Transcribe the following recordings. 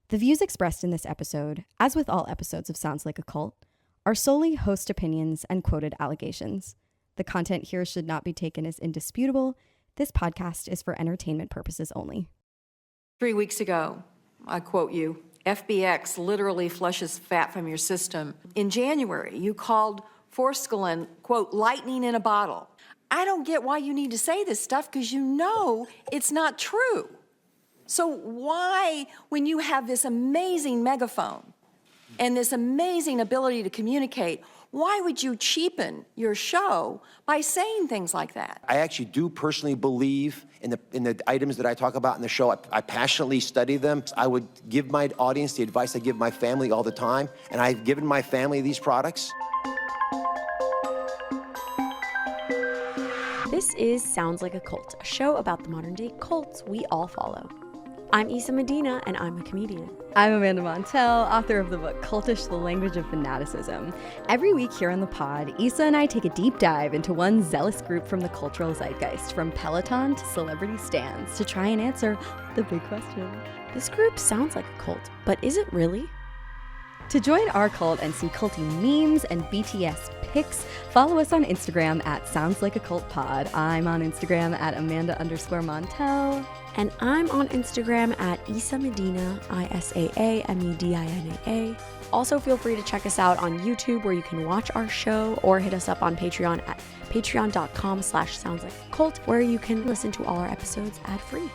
The views expressed in this episode, as with all episodes of Sounds Like a Cult, are solely host opinions and quoted allegations. The content here should not be taken as indisputable. This podcast is for entertainment purposes only. 3 weeks ago, I quote you, FBX literally flushes fat from your system. In January, you called forskolin, quote, lightning in a bottle. I don't get why you need to say this stuff because you know it's not true. So why, when you have this amazing megaphone and this amazing ability to communicate, why would you cheapen your show by saying things like that? I actually do personally believe in the items that I talk about in the show. I passionately study them. I would give my audience the advice I give my family all the time, and I've given my family these products. This is Sounds Like a Cult, a show about the modern day cults we all follow. I'm Isa Medina, and I'm a comedian. I'm Amanda Montell, author of the book Cultiest, The Language of Fanaticism. Every week here on the pod, Isa and I take a deep dive into one zealous group from the cultural zeitgeist, from Peloton to celebrity stands, to try and answer the big question. This group sounds like a cult, but is it really? To join our cult and see culty memes and BTS pics, follow us on Instagram at SoundsLikeACultPod. I'm on Instagram at Amanda_Montell. And I'm on Instagram at Isa Medina, ISAAMEDINAA. Also, feel free to check us out on YouTube, where you can watch our show, or hit us up on Patreon at patreon.com/soundslikeacult, where you can listen to all our episodes ad-free.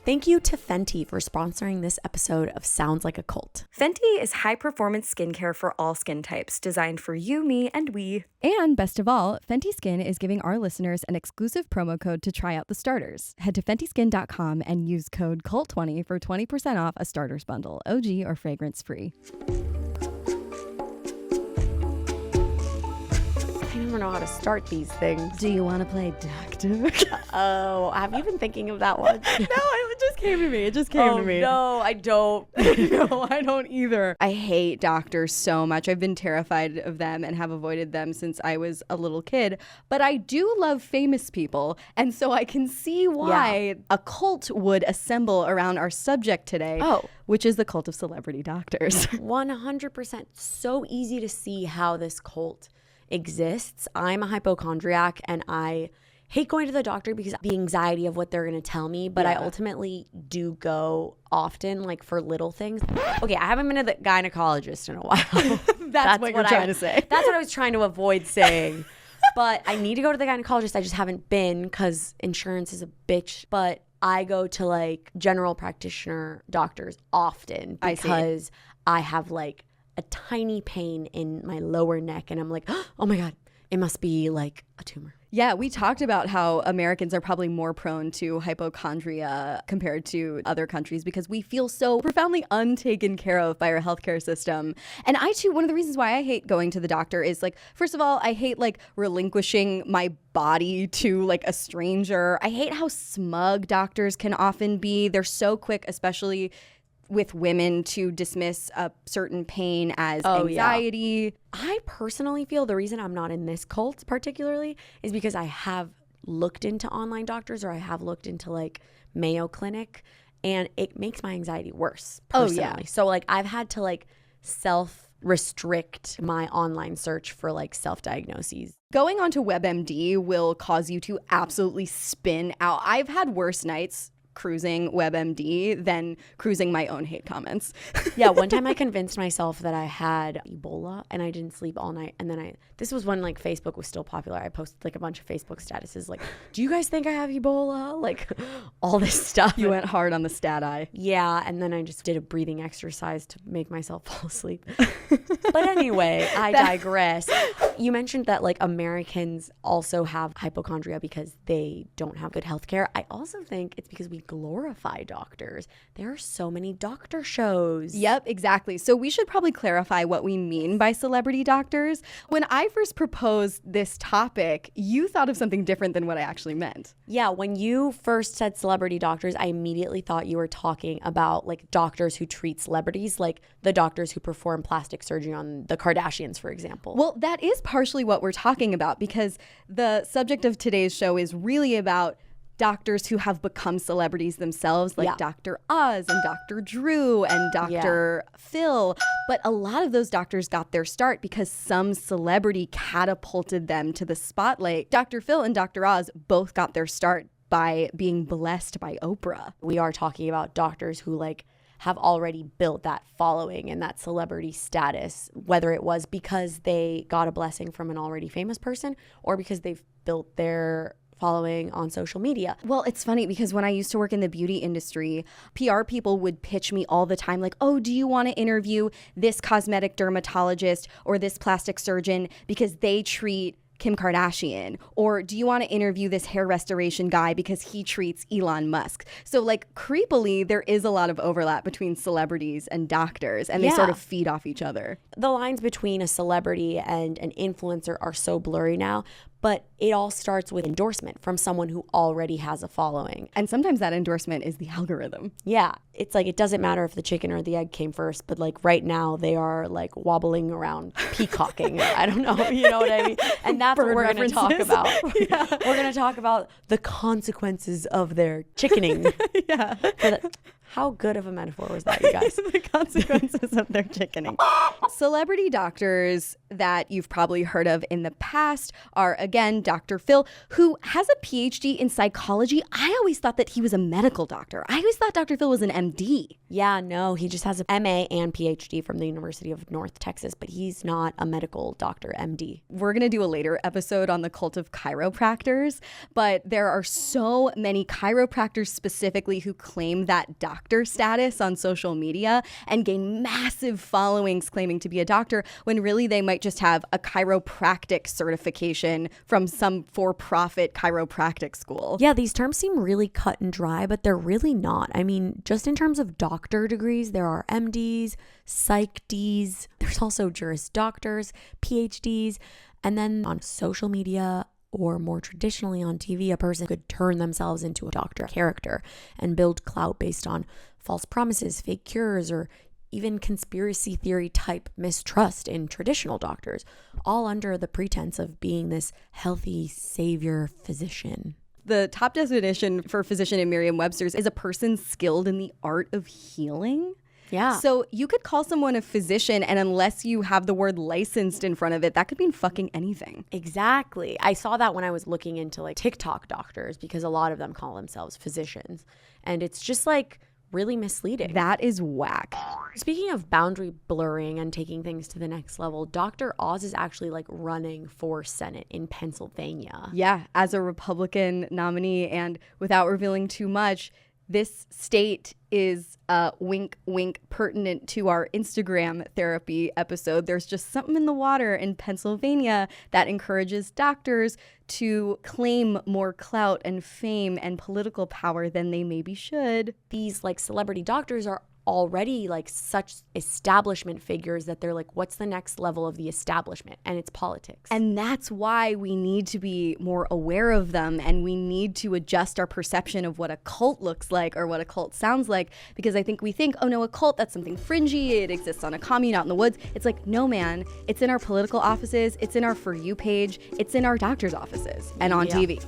Thank you to Fenty for sponsoring this episode of Sounds Like a Cult. Fenty is high-performance skincare for all skin types, designed for you, me, and we. And best of all, Fenty Skin is giving our listeners an exclusive promo code to try out the starters. Head to fentyskin.com and use code CULT20 for 20% off a starters bundle, OG or fragrance-free. I never know how to start these things. Do you want to play doctor? Oh, have you been thinking of that one? No, it just came to me. It just came to me. No, I don't. No, I don't either. I hate doctors so much. I've been terrified of them and have avoided them since I was a little kid. But I do love famous people. And so I can see why a cult would assemble around our subject today, which is the cult of celebrity doctors. 100%. So easy to see how this cult exists. I'm a hypochondriac, and I hate going to the doctor because of the anxiety of what they're going to tell me, but I ultimately do go often, like for little things. Okay, I haven't been to the gynecologist in a while. That's what you're trying to say. That's what I was trying to avoid saying. But I need to go to the gynecologist. I just haven't been because insurance is a bitch. But I go to like general practitioner doctors often because I have like a tiny pain in my lower neck, and I'm like, oh my God, it must be like a tumor. Yeah, we talked about how Americans are probably more prone to hypochondria compared to other countries because we feel so profoundly untaken care of by our healthcare system. And I too, one of the reasons why I hate going to the doctor is like, first of all, I hate like relinquishing my body to like a stranger. I hate how smug doctors can often be. They're so quick, especially with women, to dismiss a certain pain as anxiety. Yeah. I personally feel the reason I'm not in this cult particularly is because I have looked into online doctors, or I have looked into like Mayo Clinic, and it makes my anxiety worse personally. So like I've had to like self-restrict my online search for like self-diagnoses. Going onto WebMD will cause you to absolutely spin out. I've had worse nights cruising WebMD than cruising my own hate comments. Yeah, one time I convinced myself that I had Ebola, and I didn't sleep all night. And then this was when like Facebook was still popular. I posted like a bunch of Facebook statuses like, do you guys think I have Ebola? Like all this stuff. You went hard on the stat eye. Yeah, and then I just did a breathing exercise to make myself fall asleep. But anyway, I digress. You mentioned that like Americans also have hypochondria because they don't have good health care. I also think it's because we glorify doctors. There are so many doctor shows. Yep, exactly. So we should probably clarify what we mean by celebrity doctors. When I first proposed this topic, you thought of something different than what I actually meant. Yeah, when you first said celebrity doctors, I immediately thought you were talking about like doctors who treat celebrities, like the doctors who perform plastic surgery on the Kardashians, for example. Well, that is partially what we're talking about, because the subject of today's show is really about doctors who have become celebrities themselves, like Dr. Oz and Dr. Drew and Dr. Phil. But a lot of those doctors got their start because some celebrity catapulted them to the spotlight. Dr. Phil and Dr. Oz both got their start by being blessed by Oprah. We are talking about doctors who like have already built that following and that celebrity status, whether it was because they got a blessing from an already famous person or because they've built their following on social media. Well, it's funny because when I used to work in the beauty industry, PR people would pitch me all the time like, oh, do you want to interview this cosmetic dermatologist or this plastic surgeon because they treat Kim Kardashian? Or do you want to interview this hair restoration guy because he treats Elon Musk? So like creepily, there is a lot of overlap between celebrities and doctors, and they sort of feed off each other. The lines between a celebrity and an influencer are so blurry now, but it all starts with endorsement from someone who already has a following. And sometimes that endorsement is the algorithm. Yeah. It's like, it doesn't matter if the chicken or the egg came first, but like right now they are like wobbling around, peacocking. I don't know. You know what I mean? And that's what we're going to talk about. We're going to talk about the consequences of their chickening. How good of a metaphor was that, you guys? The consequences of their chickening. Celebrity doctors that you've probably heard of in the past are, again, Dr. Phil, who has a PhD in psychology. I always thought that he was a medical doctor. I always thought Dr. Phil was an MD. Yeah, no, he just has a MA and PhD from the University of North Texas, but he's not a medical doctor, MD. We're going to do a later episode on the cult of chiropractors, but there are so many chiropractors specifically who claim that doctor status on social media and gain massive followings claiming to be a doctor when really they might just have a chiropractic certification from some for-profit chiropractic school. Yeah, these terms seem really cut and dry, but they're really not. I mean, just in terms of doctor degrees, there are MDs, Psych Ds, there's also Juris Doctors, PhDs, and then on social media or more traditionally on TV, a person could turn themselves into a doctor character and build clout based on false promises, fake cures, or even conspiracy theory type mistrust in traditional doctors, all under the pretense of being this healthy savior physician. The top definition for physician in Merriam-Webster's is a person skilled in the art of healing. Yeah. So you could call someone a physician, and unless you have the word licensed in front of it, that could mean fucking anything. Exactly. I saw that when I was looking into like TikTok doctors, because a lot of them call themselves physicians. And it's just like really misleading. That is whack. Speaking of boundary blurring and taking things to the next level, Dr. Oz is actually like running for Senate in Pennsylvania. Yeah, as a Republican nominee, and without revealing too much, this state is wink, wink, pertinent to our Instagram therapy episode. There's just something in the water in Pennsylvania that encourages doctors to claim more clout and fame and political power than they maybe should. These like celebrity doctors are already like such establishment figures that they're like, what's the next level of the establishment? And it's politics. And that's why we need to be more aware of them, and we need to adjust our perception of what a cult looks like or what a cult sounds like, because I think we think, oh no, a cult, that's something fringy, it exists on a commune out in the woods. It's like, no man, it's in our political offices, it's in our For You page, it's in our doctor's offices and on TV.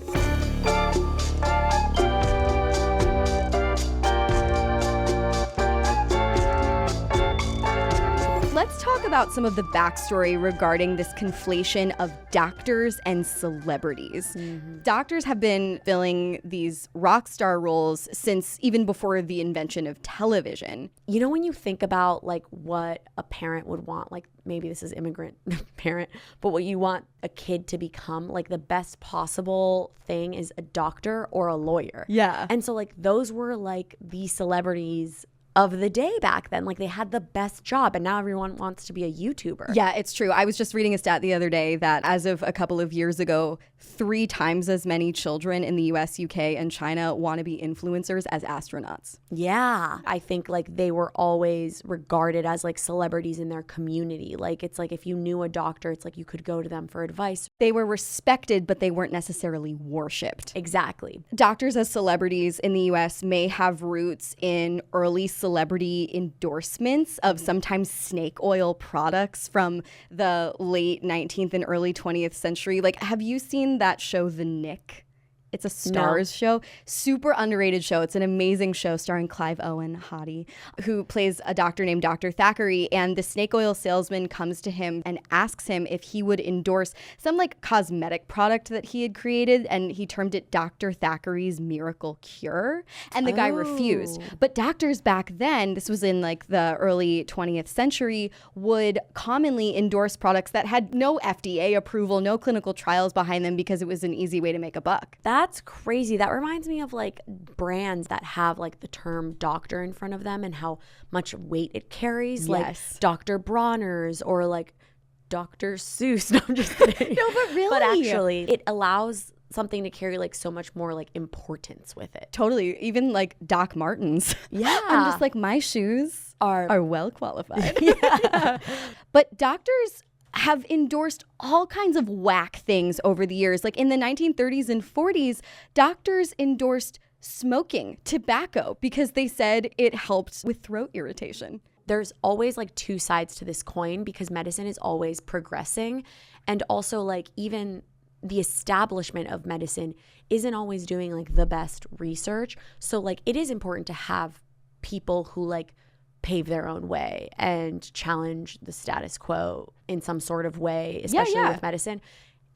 Let's talk about some of the backstory regarding this conflation of doctors and celebrities. Doctors have been filling these rock star roles since even before the invention of television. You know, when you think about like what a parent would want, like maybe this is immigrant parent, but what you want a kid to become, like the best possible thing is a doctor or a lawyer. Yeah. And so like those were like the celebrities of the day back then. Like they had the best job, and now everyone wants to be a YouTuber. Yeah, it's true. I was just reading a stat the other day that as of a couple of years ago, 3 times as many children in the US, UK, and China want to be influencers as astronauts. Yeah. I think like they were always regarded as like celebrities in their community. Like it's like if you knew a doctor, it's like you could go to them for advice. They were respected, but they weren't necessarily worshipped. Exactly. Doctors as celebrities in the US may have roots in early celebrity endorsements of sometimes snake oil products from the late 19th and early 20th century. Like, have you seen that show The Nick? It's a Stars show. Super underrated show. It's an amazing show starring Clive Owen, hottie, who plays a doctor named Dr. Thackeray. And the snake oil salesman comes to him and asks him if he would endorse some like cosmetic product that he had created. And he termed it Dr. Thackeray's Miracle Cure. And the guy refused. But doctors back then, this was in like the early 20th century, would commonly endorse products that had no FDA approval, no clinical trials behind them because it was an easy way to make a buck. That's crazy. That reminds me of like brands that have like the term doctor in front of them and how much weight it carries. Yes. Like Dr. Bronner's or like Dr. Seuss. No, I'm just kidding. No, but really. But actually, it allows something to carry like so much more like importance with it. Totally. Even like Doc Martens. Yeah. I'm just like, my shoes are well qualified. Yeah. But doctors have endorsed all kinds of whack things over the years. Like in the 1930s and 40s, doctors endorsed smoking, tobacco, because they said it helped with throat irritation. There's always like two sides to this coin because medicine is always progressing. And also like even the establishment of medicine isn't always doing like the best research. So like it is important to have people who like pave their own way and challenge the status quo in some sort of way, especially with medicine.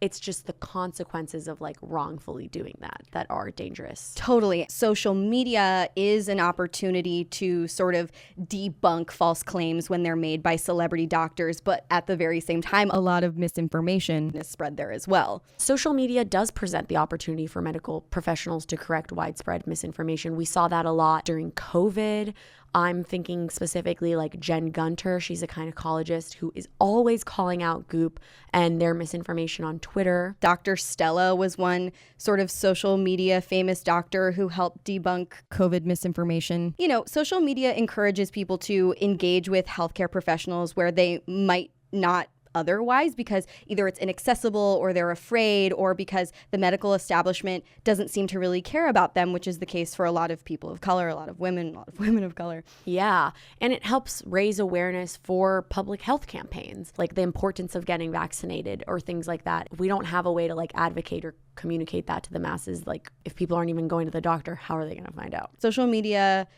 It's just the consequences of like wrongfully doing that are dangerous. Totally. Social media is an opportunity to sort of debunk false claims when they're made by celebrity doctors, but at the very same time, a lot of misinformation is spread there as well. Social media does present the opportunity for medical professionals to correct widespread misinformation. We saw that a lot during COVID. I'm thinking specifically like Jen Gunter. She's a gynecologist who is always calling out Goop and their misinformation on Twitter. Dr. Stella was one sort of social media famous doctor who helped debunk COVID misinformation. You know, social media encourages people to engage with healthcare professionals where they might not otherwise because either it's inaccessible or they're afraid or because the medical establishment doesn't seem to really care about them, which is the case for a lot of people of color, a lot of women of color. Yeah. And it helps raise awareness for public health campaigns, like the importance of getting vaccinated or things like that. If we don't have a way to like advocate or communicate that to the masses, like if people aren't even going to the doctor, how are they going to find out? Social media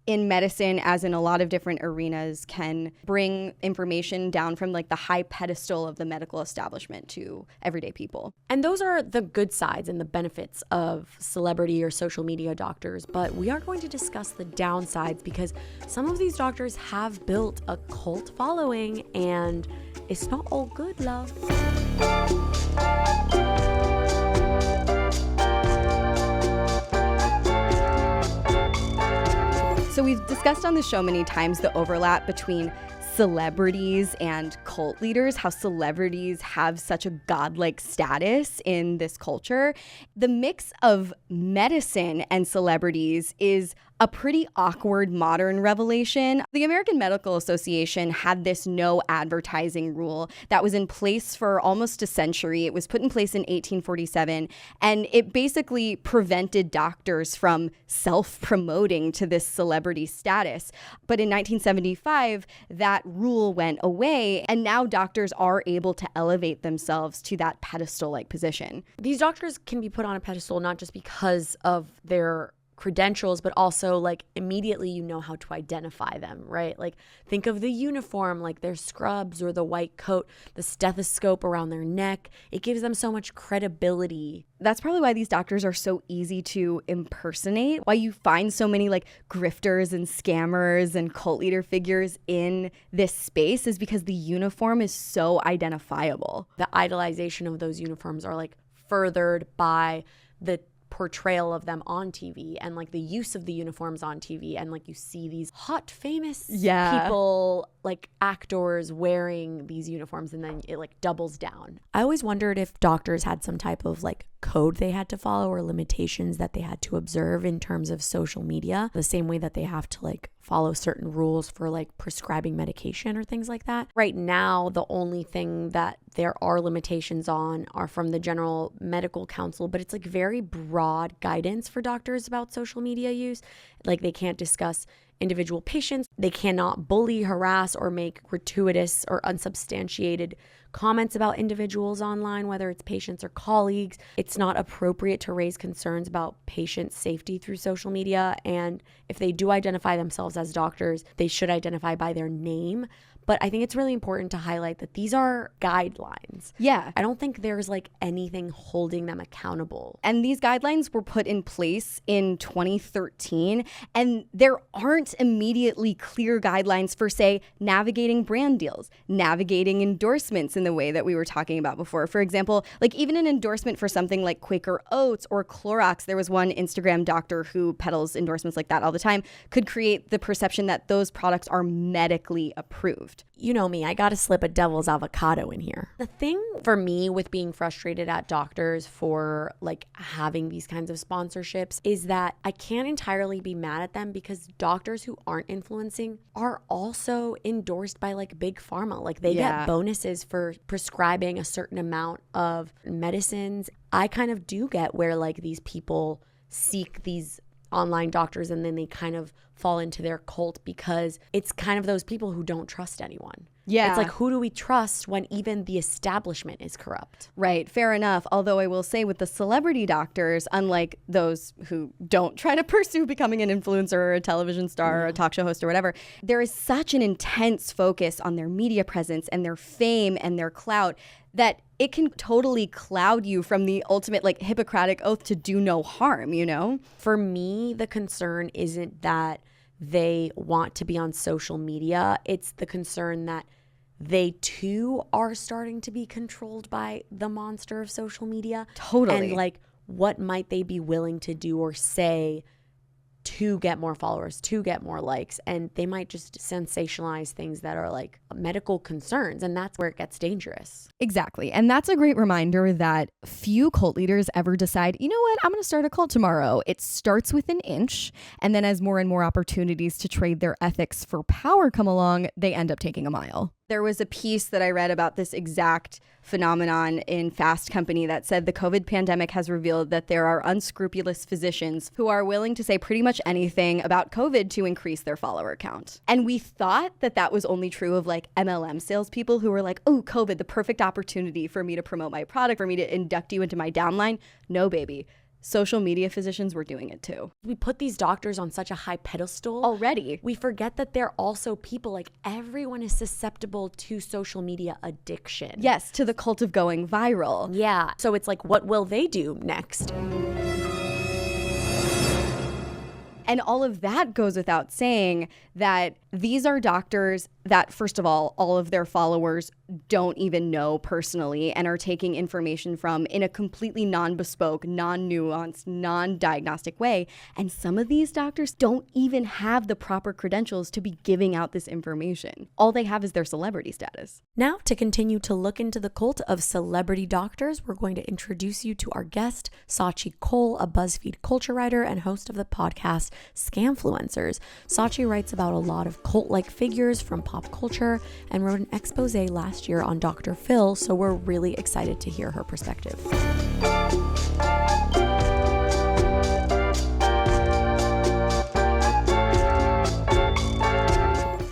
in medicine, as in a lot of different arenas, can bring information down from like the high pedestal of the medical establishment to everyday people. And those are the good sides and the benefits of celebrity or social media doctors. But we are going to discuss the downsides because some of these doctors have built a cult following and it's not all good, love. So we've discussed on the show many times the overlap between celebrities and cult leaders, how celebrities have such a godlike status in this culture. The mix of medicine and celebrities is a pretty awkward modern revelation. The American Medical Association had this no advertising rule that was in place for almost a century. It was put in place in 1847, and it basically prevented doctors from self-promoting to this celebrity status. But in 1975, that rule went away, and now doctors are able to elevate themselves to that pedestal-like position. These doctors can be put on a pedestal not just because of their credentials, but also like immediately you know how to identify them, right? Like think of the uniform, like their scrubs or the white coat, the stethoscope around their neck. It gives them so much credibility. That's probably why these doctors are so easy to impersonate, why you find so many like grifters and scammers and cult leader figures in this space is because the uniform is so identifiable. The idolization of those uniforms are like furthered by the portrayal of them on TV and like the use of the uniforms on TV, and like you see these hot famous people, like actors wearing these uniforms, and then it like doubles down. I always wondered if doctors had some type of like code they had to follow or limitations that they had to observe in terms of social media, the same way that they have to like follow certain rules for like prescribing medication or things like that. Right now, the only thing that there are limitations on are from the General Medical Council, but it's like very broad guidance for doctors about social media use. Like they can't discuss individual patients. They cannot bully, harass, or make gratuitous or unsubstantiated comments about individuals online, whether it's patients or colleagues. It's not appropriate to raise concerns about patient safety through social media. And if they do identify themselves as doctors, they should identify by their name. But I think it's really important to highlight that these are guidelines. Yeah. I don't think there's like anything holding them accountable. And these guidelines were put in place in 2013, and there aren't immediately clear guidelines for, say, navigating brand deals, navigating endorsements in the way that we were talking about before. For example, like even an endorsement for something like Quaker Oats or Clorox, there was one Instagram doctor who peddles endorsements like that all the time, could create the perception that those products are medically approved. You know me, I got to slip a devil's avocado in here. The thing for me with being frustrated at doctors for like having these kinds of sponsorships is that I can't entirely be mad at them because doctors who aren't influencing are also endorsed by like big pharma. Like they get bonuses for prescribing a certain amount of medicines. I kind of do get where like these people seek these online doctors and then they kind of fall into their cult because it's kind of those people who don't trust anyone. Yeah. It's like, who do we trust when even the establishment is corrupt? Right. Fair enough. Although I will say with the celebrity doctors, unlike those who don't try to pursue becoming an influencer or a television star or a talk show host or whatever, there is such an intense focus on their media presence and their fame and their clout that it can totally cloud you from the ultimate like Hippocratic oath to do no harm, you know? For me, the concern isn't that they want to be on social media. It's the concern that they too are starting to be controlled by the monster of social media. Totally. And like, what might they be willing to do or say to get more followers, to get more likes? And they might just sensationalize things that are like medical concerns. And that's where it gets dangerous. Exactly. And that's a great reminder that few cult leaders ever decide, you know what, I'm going to start a cult tomorrow. It starts with an inch. And then as more and more opportunities to trade their ethics for power come along, they end up taking a mile. There was a piece that I read about this exact phenomenon in Fast Company that said the COVID pandemic has revealed that there are unscrupulous physicians who are willing to say pretty much anything about COVID to increase their follower count. And we thought that that was only true of like MLM salespeople who were like, oh, COVID, the perfect opportunity for me to promote my product, for me to induct you into my downline. No, baby. Social media physicians were doing it too. We put these doctors on such a high pedestal already. We forget that they're also people. Like everyone is susceptible to social media addiction. Yes, to the cult of going viral. Yeah. So it's like, what will they do next? And all of that goes without saying that these are doctors that, first of all of their followers don't even know personally and are taking information from in a completely non-bespoke, non-nuanced, non-diagnostic way. And some of these doctors don't even have the proper credentials to be giving out this information. All they have is their celebrity status. Now, to continue to look into the cult of celebrity doctors, we're going to introduce you to our guest, Scaachi Koul, a Buzzfeed culture writer and host of the podcast Scamfluencers. Scaachi writes about a lot of cult-like figures from pop culture and wrote an expose last year on Dr. Phil, so we're really excited to hear her perspective.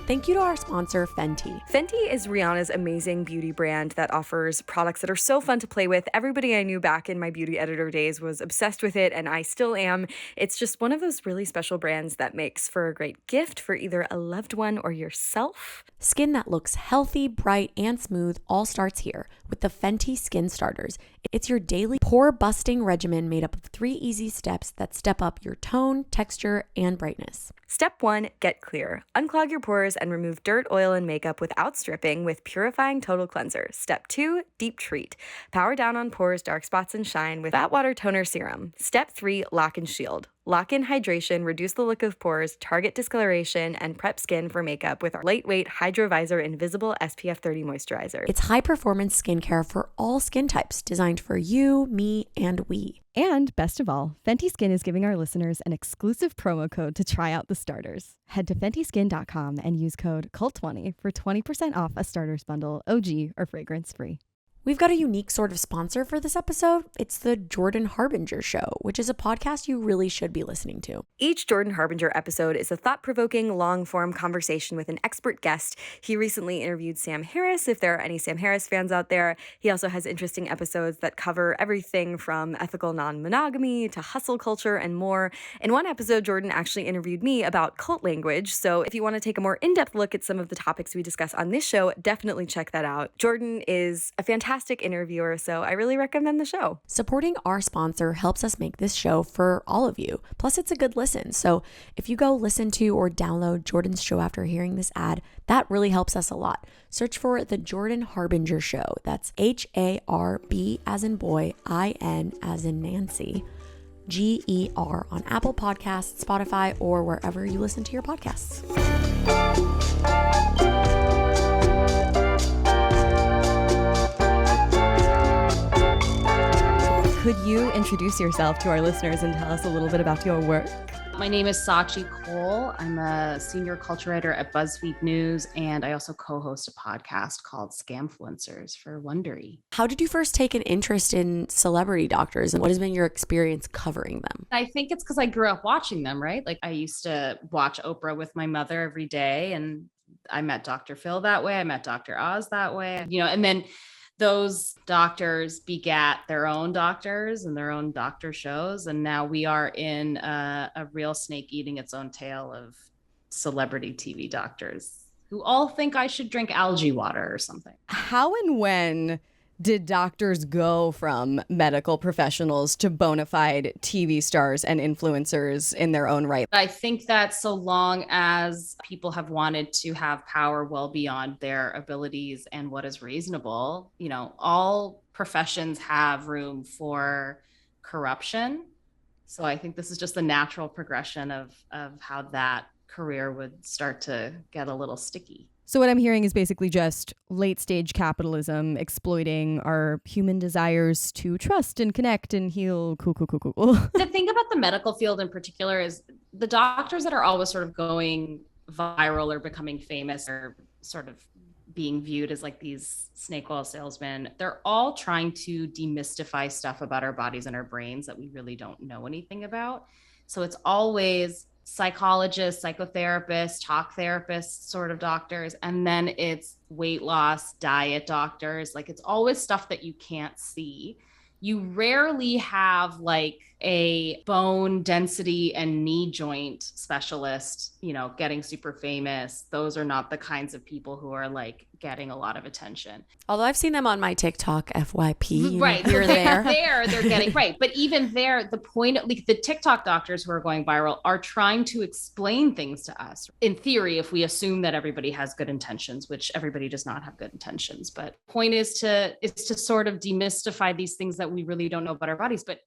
Thank you to our sponsor, Fenty. Fenty is Rihanna's amazing beauty brand that offers products that are so fun to play with. Everybody I knew back in my beauty editor days was obsessed with it, and I still am. It's just one of those really special brands that makes for a great gift for either a loved one or yourself. Skin that looks healthy, bright, and smooth all starts here with the Fenty Skin Starters. It's your daily pore-busting regimen made up of 3 easy steps that step up your tone, texture, and brightness. Step 1, get clear. Unclog your pores and remove dirt, oil, and makeup without stripping with Purifying Total Cleanser. Step 2, deep treat. Power down on pores, dark spots, and shine with Fat Water Toner Serum. Step 3, lock and shield. Lock in hydration, reduce the look of pores, target discoloration, and prep skin for makeup with our lightweight Hydrovisor Invisible SPF 30 moisturizer. It's high-performance skincare for all skin types, designed for you, me, and we. And best of all, Fenty Skin is giving our listeners an exclusive promo code to try out the starters. Head to fentyskin.com and use code CULT20 for 20% off a starters bundle, OG or fragrance free. We've got a unique sort of sponsor for this episode. It's the Jordan Harbinger Show, which is a podcast you really should be listening to. Each Jordan Harbinger episode is a thought-provoking, long-form conversation with an expert guest. He recently interviewed Sam Harris, if there are any Sam Harris fans out there. He also has interesting episodes that cover everything from ethical non-monogamy to hustle culture and more. In one episode, Jordan actually interviewed me about cult language, so if you want to take a more in-depth look at some of the topics we discuss on this show, definitely check that out. Jordan is a fantastic interviewer, so I really recommend the show. Supporting our sponsor helps us make this show for all of you. Plus, it's a good listen. So if you go listen to or download Jordan's show after hearing this ad, that really helps us a lot. Search for the Jordan Harbinger Show. That's HARB as in boy, IN as in Nancy, GER on Apple Podcasts, Spotify, or wherever you listen to your podcasts. Could you introduce yourself to our listeners and tell us a little bit about your work? My name is Scaachi Koul. I'm a senior culture writer at Buzzfeed News, and I also co-host a podcast called Scamfluencers for Wondery. How did you first take an interest in celebrity doctors, and what has been your experience covering them? I think it's because I grew up watching them, right? Like I used to watch Oprah with my mother every day, and I met Dr. Phil that way. I met Dr. Oz that way, and then those doctors begat their own doctors and their own doctor shows. And now we are in a real snake eating its own tail of celebrity TV doctors who all think I should drink algae water or something. How and when did doctors go from medical professionals to bona fide TV stars and influencers in their own right? I think that so long as people have wanted to have power well beyond their abilities and what is reasonable, all professions have room for corruption. So I think this is just the natural progression of how that career would start to get a little sticky. So what I'm hearing is basically just late stage capitalism exploiting our human desires to trust and connect and heal. Cool. The thing about the medical field in particular is the doctors that are always sort of going viral or becoming famous or sort of being viewed as like these snake oil salesmen, they're all trying to demystify stuff about our bodies and our brains that we really don't know anything about. So it's always psychologists, psychotherapists, talk therapists, sort of doctors, and then it's weight loss, diet doctors. Like it's always stuff that you can't see. You rarely have like a bone density and knee joint specialist, getting super famous. Those are not the kinds of people who are like getting a lot of attention. Although I've seen them on my TikTok FYP. Right. Here there. They're getting, right. But even there, the point, like the TikTok doctors who are going viral are trying to explain things to us. In theory, if we assume that everybody has good intentions, which everybody does not have good intentions, but point is to sort of demystify these things that we really don't know about our bodies. But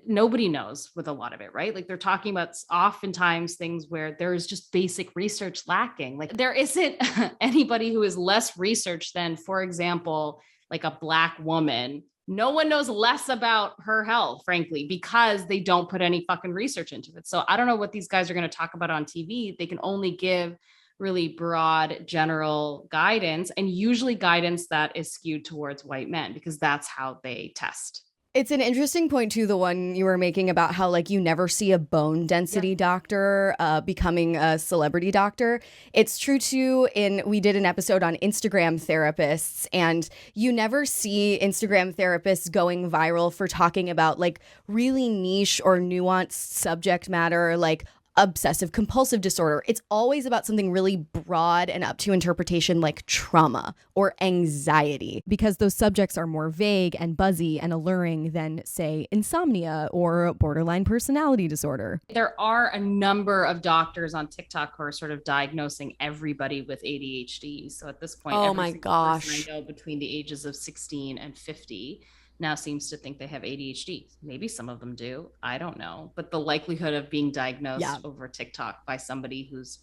nobody knows with a lot of it, right? Like they're talking about oftentimes things where there is just basic research lacking. Like there isn't anybody who is less researched than, for example, like a Black woman. No one knows less about her health, frankly, because they don't put any fucking research into it. So I don't know what these guys are going to talk about on TV. They can only give really broad general guidance, and usually guidance that is skewed towards white men because that's how they test. It's an interesting point too, the one you were making about how like you never see a bone density doctor becoming a celebrity doctor. It's true too. We did an episode on Instagram therapists, and you never see Instagram therapists going viral for talking about like really niche or nuanced subject matter, like obsessive compulsive disorder. It's always about something really broad and up to interpretation like trauma or anxiety, because those subjects are more vague and buzzy and alluring than, say, insomnia or borderline personality disorder. There are a number of doctors on TikTok who are sort of diagnosing everybody with ADHD. So at this point, oh my gosh, person I know between the ages of 16 and 50 now seems to think they have ADHD. Maybe some of them do. I don't know. But the likelihood of being diagnosed over TikTok by somebody who's,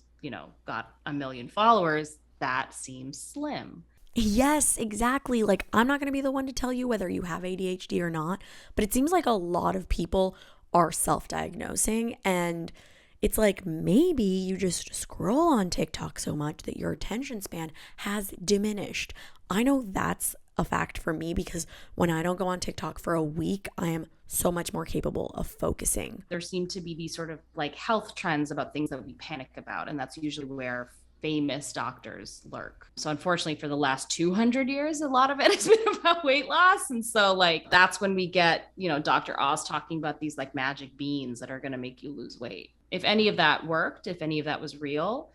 got 1 million followers, that seems slim. Yes, exactly. Like, I'm not going to be the one to tell you whether you have ADHD or not, but it seems like a lot of people are self-diagnosing, and it's like maybe you just scroll on TikTok so much that your attention span has diminished. I know that's a fact for me because when I don't go on TikTok for a week, I am so much more capable of focusing. There seem to be these sort of like health trends about things that we panic about. And that's usually where famous doctors lurk. So unfortunately for the last 200 years, a lot of it has been about weight loss. And so like, that's when we get, Dr. Oz talking about these like magic beans that are going to make you lose weight. If any of that worked, if any of that was real,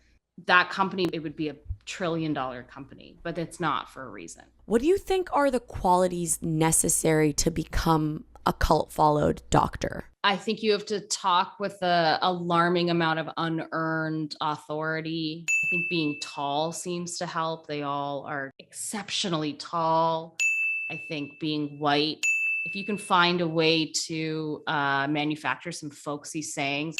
that company, it would be a $1 trillion company, but it's not for a reason. What do you think are the qualities necessary to become a cult followed doctor? I think you have to talk with an alarming amount of unearned authority. I think being tall seems to help. They all are exceptionally tall. I think being white, if you can find a way to manufacture some folksy sayings.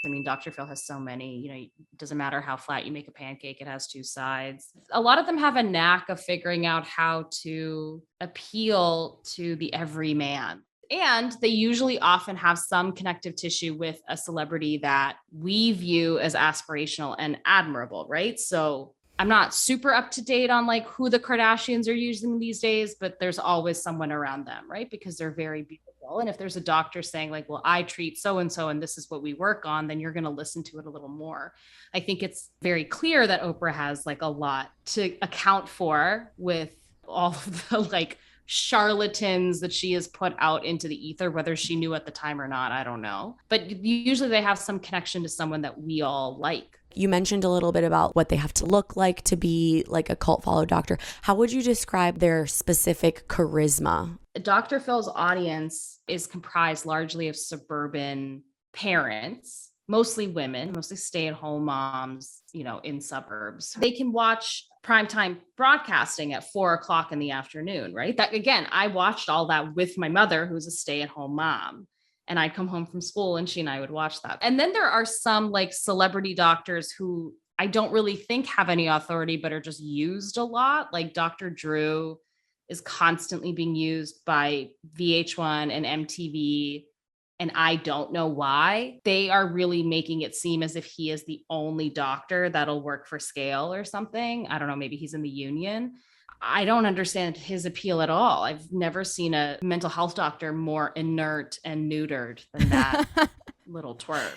I mean, Dr. Phil has so many, it doesn't matter how flat you make a pancake, it has two sides. A lot of them have a knack of figuring out how to appeal to the everyman. And they usually often have some connective tissue with a celebrity that we view as aspirational and admirable, right? So I'm not super up to date on like who the Kardashians are using these days, but there's always someone around them, right? Because they're very beautiful. And if there's a doctor saying like, well, I treat so-and-so and this is what we work on, then you're going to listen to it a little more. I think it's very clear that Oprah has like a lot to account for with all of the like charlatans that she has put out into the ether, whether she knew at the time or not, I don't know. But usually they have some connection to someone that we all like. You mentioned a little bit about what they have to look like to be like a cult follow doctor. How would you describe their specific charisma? Dr. Phil's audience is comprised largely of suburban parents, mostly women, mostly stay-at-home moms, in suburbs. They can watch primetime broadcasting at 4:00 in the afternoon, right? That again, I watched all that with my mother, who's a stay-at-home mom. And I'd come home from school and she and I would watch that. And then there are some like celebrity doctors who I don't really think have any authority, but are just used a lot. Like Dr. Drew is constantly being used by VH1 and MTV. And I don't know why. They are really making it seem as if he is the only doctor that'll work for scale or something. I don't know, maybe he's in the union. I don't understand his appeal at all. I've never seen a mental health doctor more inert and neutered than that little twerp.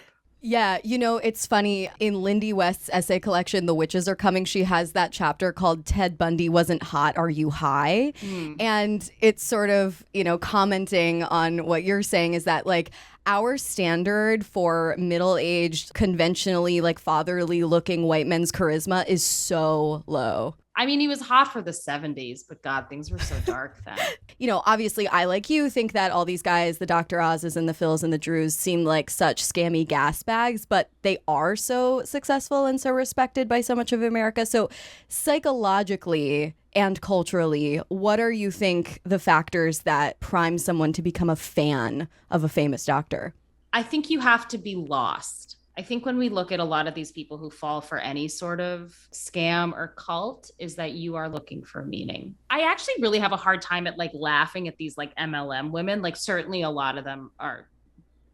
Yeah, it's funny. In Lindy West's essay collection, The Witches Are Coming, she has that chapter called Ted Bundy Wasn't Hot, Are You High? And it's sort of, commenting on what you're saying is that like our standard for middle-aged, conventionally like fatherly looking white men's charisma is so low. I mean, he was hot for the 70s, but God, things were so dark then. Obviously, I, like you, think that all these guys, the Dr. Oz's and the Phils and the Drews, seem like such scammy gas bags, but they are so successful and so respected by so much of America. So psychologically and culturally, what are you think the factors that prime someone to become a fan of a famous doctor? I think you have to be lost. I think when we look at a lot of these people who fall for any sort of scam or cult is that you are looking for meaning. I actually really have a hard time at like laughing at these like MLM women. Like certainly a lot of them are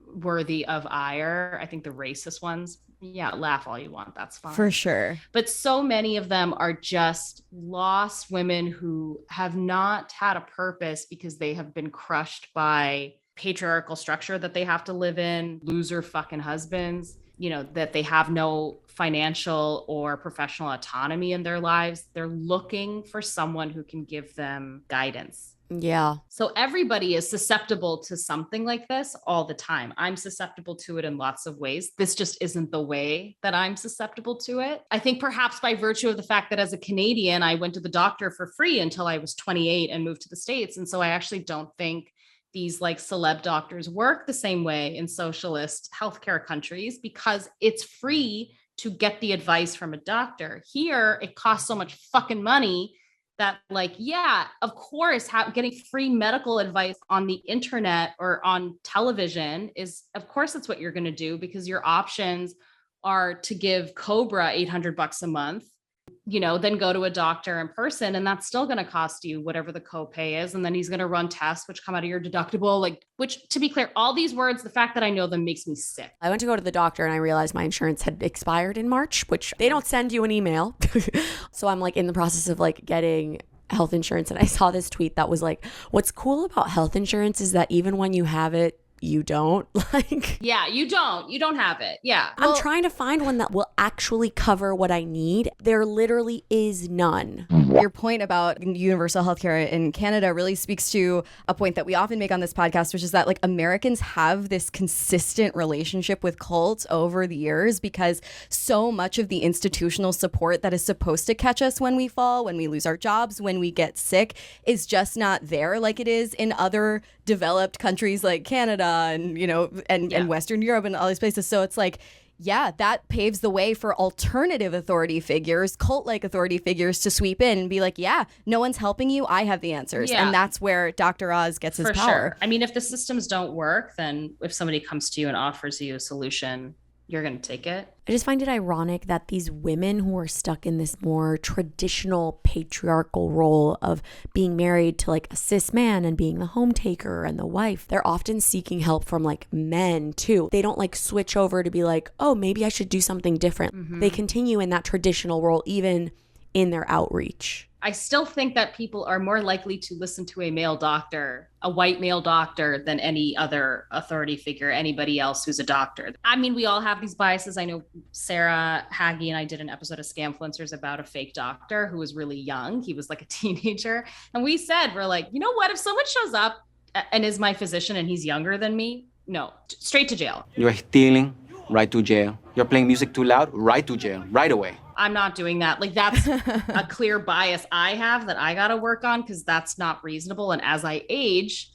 worthy of ire. I think the racist ones, yeah, laugh all you want. That's fine. For sure. But so many of them are just lost women who have not had a purpose because they have been crushed by patriarchal structure that they have to live in, loser fucking husbands, that they have no financial or professional autonomy in their lives. They're looking for someone who can give them guidance. Yeah. So everybody is susceptible to something like this all the time. I'm susceptible to it in lots of ways. This just isn't the way that I'm susceptible to it. I think perhaps by virtue of the fact that as a Canadian, I went to the doctor for free until I was 28 and moved to the States. And so I actually don't think these like celeb doctors work the same way in socialist healthcare countries because it's free to get the advice from a doctor. Here, it costs so much fucking money that like, yeah, of course, getting free medical advice on the internet or on television is, of course, that's what you're going to do because your options are to give Cobra $800 a month, then go to a doctor in person. And that's still going to cost you whatever the copay is. And then he's going to run tests, which come out of your deductible, which to be clear, all these words, the fact that I know them makes me sick. I went to go to the doctor and I realized my insurance had expired in March, which they don't send you an email. So I'm like in the process of like getting health insurance, and I saw this tweet that was like, what's cool about health insurance is that even when you have it, you don't. Like, yeah, you don't have it. Yeah. I'm trying to find one that will actually cover what I need. There literally is none. Your point about universal healthcare in Canada really speaks to a point that we often make on this podcast, which is that like Americans have this consistent relationship with cults over the years because so much of the institutional support that is supposed to catch us when we fall, when we lose our jobs, when we get sick is just not there like it is in other developed countries like Canada and, you know, and Western Europe and all these places. So it's like, yeah, that paves the way for alternative authority figures, cult-like authority figures to sweep in and be like, yeah, no one's helping you. I have the answers. Yeah. And that's where Dr. Oz gets his For power. sure. I mean, if the systems don't work, then if somebody comes to you and offers you a solution, you're going to take it. I just find it ironic that these women who are stuck in this more traditional patriarchal role of being married to like a cis man and being the home taker and the wife, they're often seeking help from like men too. They don't like switch over to be like, oh, maybe I should do something different. Mm-hmm. They continue in that traditional role even in their outreach. I still think that people are more likely to listen to a male doctor, a white male doctor, than any other authority figure, anybody else who's a doctor. I mean, we all have these biases. I know Sarah Hagee and I did an episode of Scamfluencers about a fake doctor who was really young. He was like a teenager. And we said, we're like, you know what? If someone shows up and is my physician and he's younger than me, no, straight to jail. You're stealing, right to jail. You're playing music too loud, right to jail, right away. I'm not doing that. Like that's a clear bias I have that I got to work on because that's not reasonable. And as I age,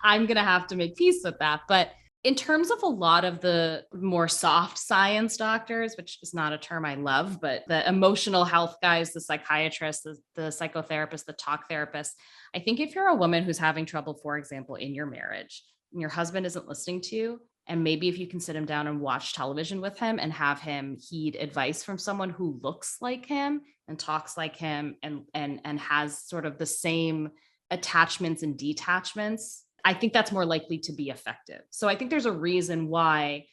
I'm going to have to make peace with that. But in terms of a lot of the more soft science doctors, which is not a term I love, but the emotional health guys, the psychiatrists, the psychotherapists, the talk therapists, I think if you're a woman who's having trouble, for example, in your marriage, and your husband isn't listening to you, and maybe if you can sit him down and watch television with him and have him heed advice from someone who looks like him and talks like him and has sort of the same attachments and detachments, I think that's more likely to be effective. So I think there's a reason why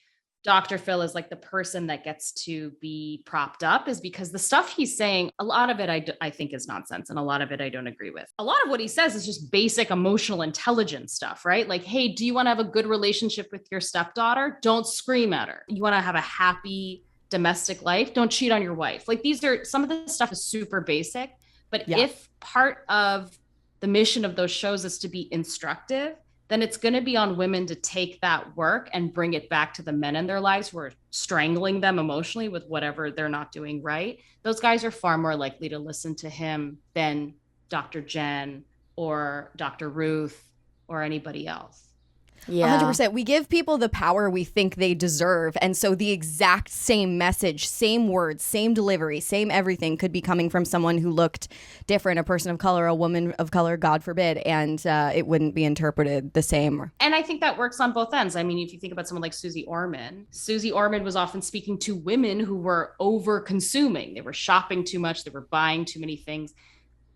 Dr. Phil is like the person that gets to be propped up, is because the stuff he's saying, a lot of it I think is nonsense and a lot of it I don't agree with. A lot of what he says is just basic emotional intelligence stuff, right? Like, hey, do you want to have a good relationship with your stepdaughter? Don't scream at her. You want to have a happy domestic life? Don't cheat on your wife. Like these are, some of this stuff is super basic, but if part of the mission of those shows is to be instructive, then it's going to be on women to take that work and bring it back to the men in their lives who are strangling them emotionally with whatever they're not doing right. Those guys are far more likely to listen to him than Dr. Jen or Dr. Ruth or anybody else. Yeah. 100%. We give people the power we think they deserve. And so the exact same message, same words, same delivery, same everything could be coming from someone who looked different, a person of color, a woman of color, God forbid, and it wouldn't be interpreted the same. And I think that works on both ends. I mean, if you think about someone like Susie Orman was often speaking to women who were over consuming. They were shopping too much. They were buying too many things.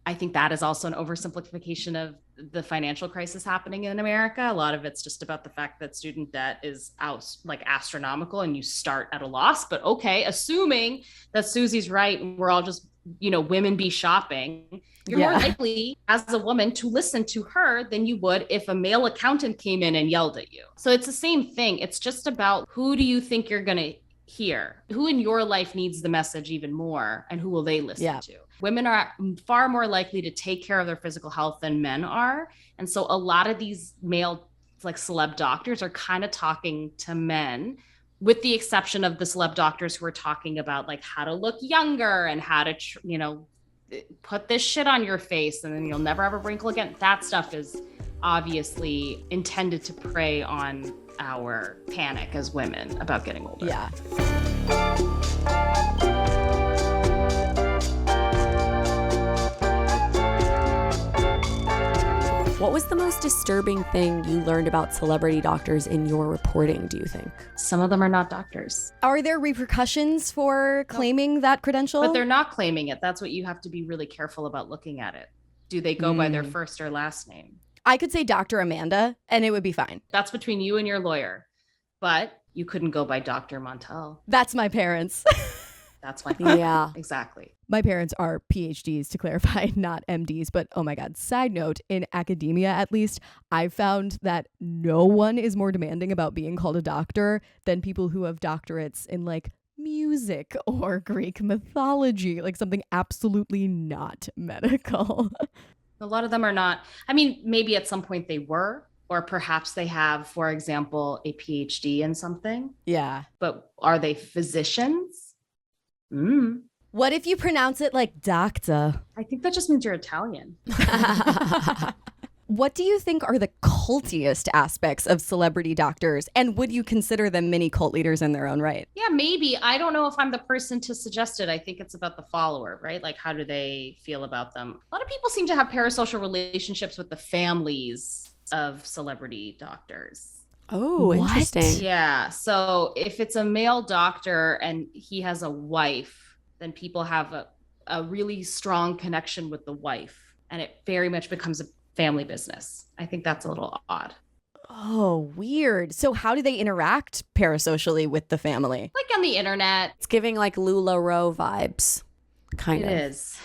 I think that is also an oversimplification of the financial crisis happening in America. A lot of it's just about the fact that student debt is out like astronomical and you start at a loss. But okay, assuming that Susie's right and we're all just, you know, women be shopping, you're more likely as a woman to listen to her than you would if a male accountant came in and yelled at you. So it's the same thing. It's just about who do you think you're going to hear? Who in your life needs the message even more and who will they listen to? Women are far more likely to take care of their physical health than men are. And so a lot of these male like celeb doctors are kind of talking to men, with the exception of the celeb doctors who are talking about like how to look younger and how to, you know, put this shit on your face and then you'll never have a wrinkle again. That stuff is obviously intended to prey on our panic as women about getting older. Yeah. What was the most disturbing thing you learned about celebrity doctors in your reporting, do you think? Some of them are not doctors. Are there repercussions for claiming that credential? But they're not claiming it. That's what you have to be really careful about looking at it. Do they go by their first or last name? I could say Dr. Amanda and it would be fine. That's between you and your lawyer. But you couldn't go by Dr. Montel. That's my parents. That's my point. Yeah. Exactly. My parents are PhDs, to clarify, not MDs. But oh my God, side note, in academia at least, I've found that no one is more demanding about being called a doctor than people who have doctorates in like music or Greek mythology, like something absolutely not medical. A lot of them are not. I mean, maybe at some point they were, or perhaps they have, for example, a PhD in something. Yeah. But are they physicians? What if you pronounce it like doctor? I think that just means you're Italian. What do you think are the cultiest aspects of celebrity doctors? And would you consider them mini cult leaders in their own right? Yeah, maybe. I don't know if I'm the person to suggest it. I think it's about the follower, right? Like, how do they feel about them? A lot of people seem to have parasocial relationships with the families of celebrity doctors. Oh, What? interesting. Yeah. So if it's a male doctor and he has a wife, then people have a really strong connection with the wife, and it very much becomes a family business. I think that's a little odd. Oh, weird. So how do they interact parasocially with the family? Like on the internet. It's giving like LuLaRoe vibes, kind It of. is.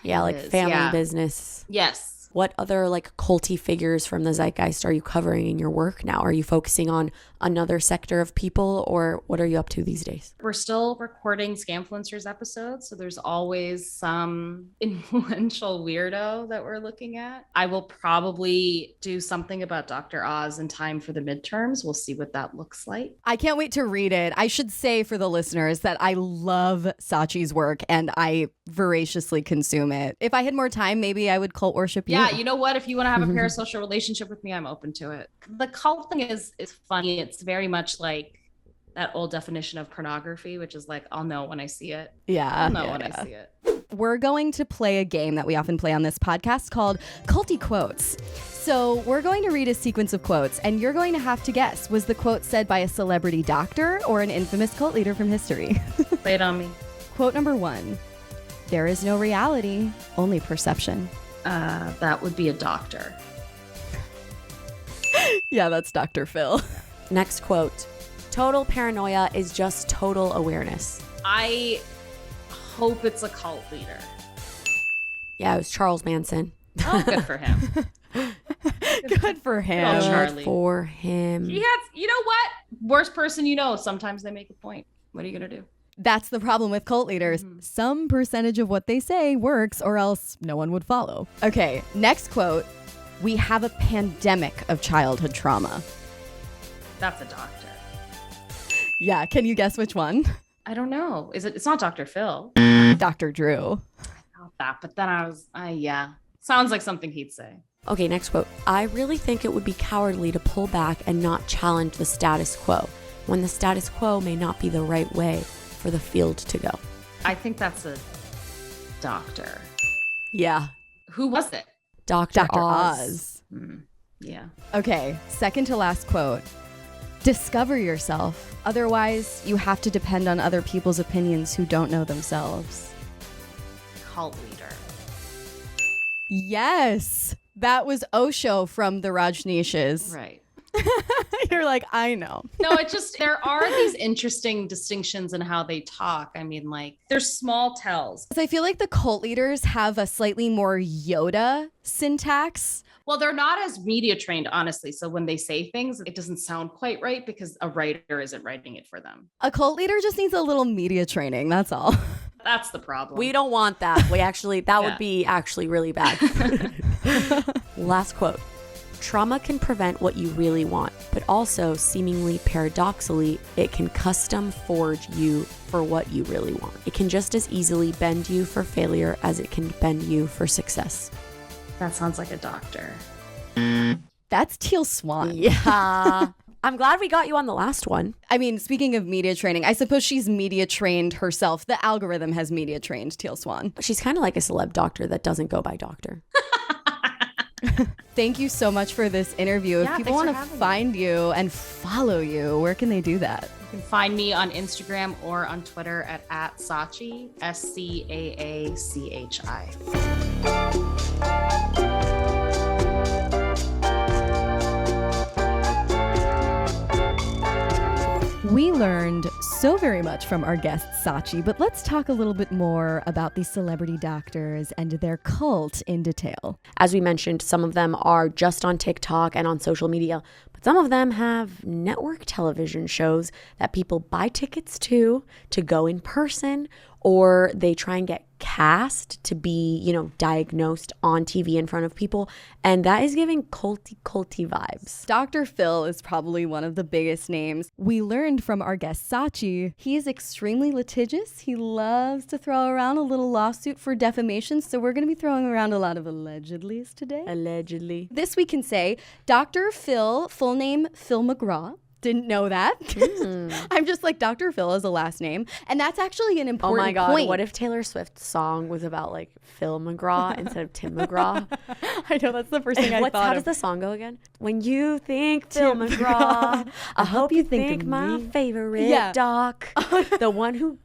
Yeah, It like is, family yeah. business. Yes. What other like culty figures from the zeitgeist are you covering in your work now? Are you focusing on another sector of people, or what are you up to these days? We're still recording Scamfluencers episodes, so there's always some influential weirdo that we're looking at. I will probably do something about Dr. Oz in time for the midterms. We'll see what that looks like. I can't wait to read it. I should say for the listeners that I love Scaachi's work and I voraciously consume it. If I had more time, maybe I would cult worship you. Yeah, you know what? If you want to have a parasocial relationship with me, I'm open to it. The cult thing is funny. It's very much like that old definition of pornography, which is like, I'll know when I see it. Yeah. I'll know when I see it. We're going to play a game that we often play on this podcast called Culty Quotes. So we're going to read a sequence of quotes, and you're going to have to guess, was the quote said by a celebrity doctor or an infamous cult leader from history? Play it on me. Quote number 1, there is no reality, only perception. That would be a doctor. Yeah, that's Dr. Phil. Next quote. Total paranoia is just total awareness. I hope it's a cult leader. Yeah, it was Charles Manson. Oh, good for him. Good for him. Oh, Good Charlie. for him. He has, you know what? Worst person you know. Sometimes they make a point. What are you going to do? That's the problem with cult leaders. Some percentage of what they say works, or else no one would follow. Okay, next quote. We have a pandemic of childhood trauma. That's a doctor. Yeah, can you guess which one? I don't know. It's not Dr. Phil. Dr. Drew. Not that, but then yeah. Sounds like something he'd say. Okay, next quote. I really think it would be cowardly to pull back and not challenge the status quo, when the status quo may not be the right way for the field to go. I think that's a doctor. Yeah, Who was it? Dr. Dr. Oz. Oz. Yeah. Okay, second to last quote. Discover yourself. Otherwise, you have to depend on other people's opinions who don't know themselves. Cult leader. Yes, that was Osho from the Rajneeshes. Right. You're like, I know. No, it just, there are these interesting distinctions in how they talk. I mean, like, there's small tells. So I feel like the cult leaders have a slightly more Yoda syntax. Well, they're not as media trained, honestly. So when they say things, it doesn't sound quite right because a writer isn't writing it for them. A cult leader just needs a little media training. That's all. That's the problem. We don't want that. We actually, that Yeah. would be actually really bad. Last quote. Trauma can prevent what you really want, but also, seemingly paradoxically, it can custom forge you for what you really want. It can just as easily bend you for failure as it can bend you for success. That sounds like a doctor. That's Teal Swan. Yeah. I'm glad we got you on the last one. I mean, speaking of media training, I suppose she's media trained herself. The algorithm has media trained Teal Swan. She's kind of like a celeb doctor that doesn't go by doctor. Thank you so much for this interview. Yeah, if people thanks want for to having find you and follow you, where can they do that? You can find me on Instagram or on Twitter at Scaachi, Scaachi. We learned so very much from our guest Scaachi, but let's talk a little bit more about these celebrity doctors and their cult in detail. As we mentioned, some of them are just on TikTok and on social media, but some of them have network television shows that people buy tickets to go in person, or they try and get cast to be, diagnosed on TV in front of people. And that is giving culty vibes. Dr. Phil is probably one of the biggest names. We learned from our guest Scaachi, he is extremely litigious. He loves to throw around a little lawsuit for defamation. So we're going to be throwing around a lot of allegedlys today. Allegedly. This we can say, Dr. Phil, full name Phil McGraw. Didn't know that. I'm just like, Dr. Phil is a last name. And that's actually an important point. Oh my God, what if Taylor Swift's song was about like Phil McGraw instead of Tim McGraw? I know, that's the first thing I thought How of. does the song go again? When you think Phil McGraw, I hope you think my favorite doc, the one who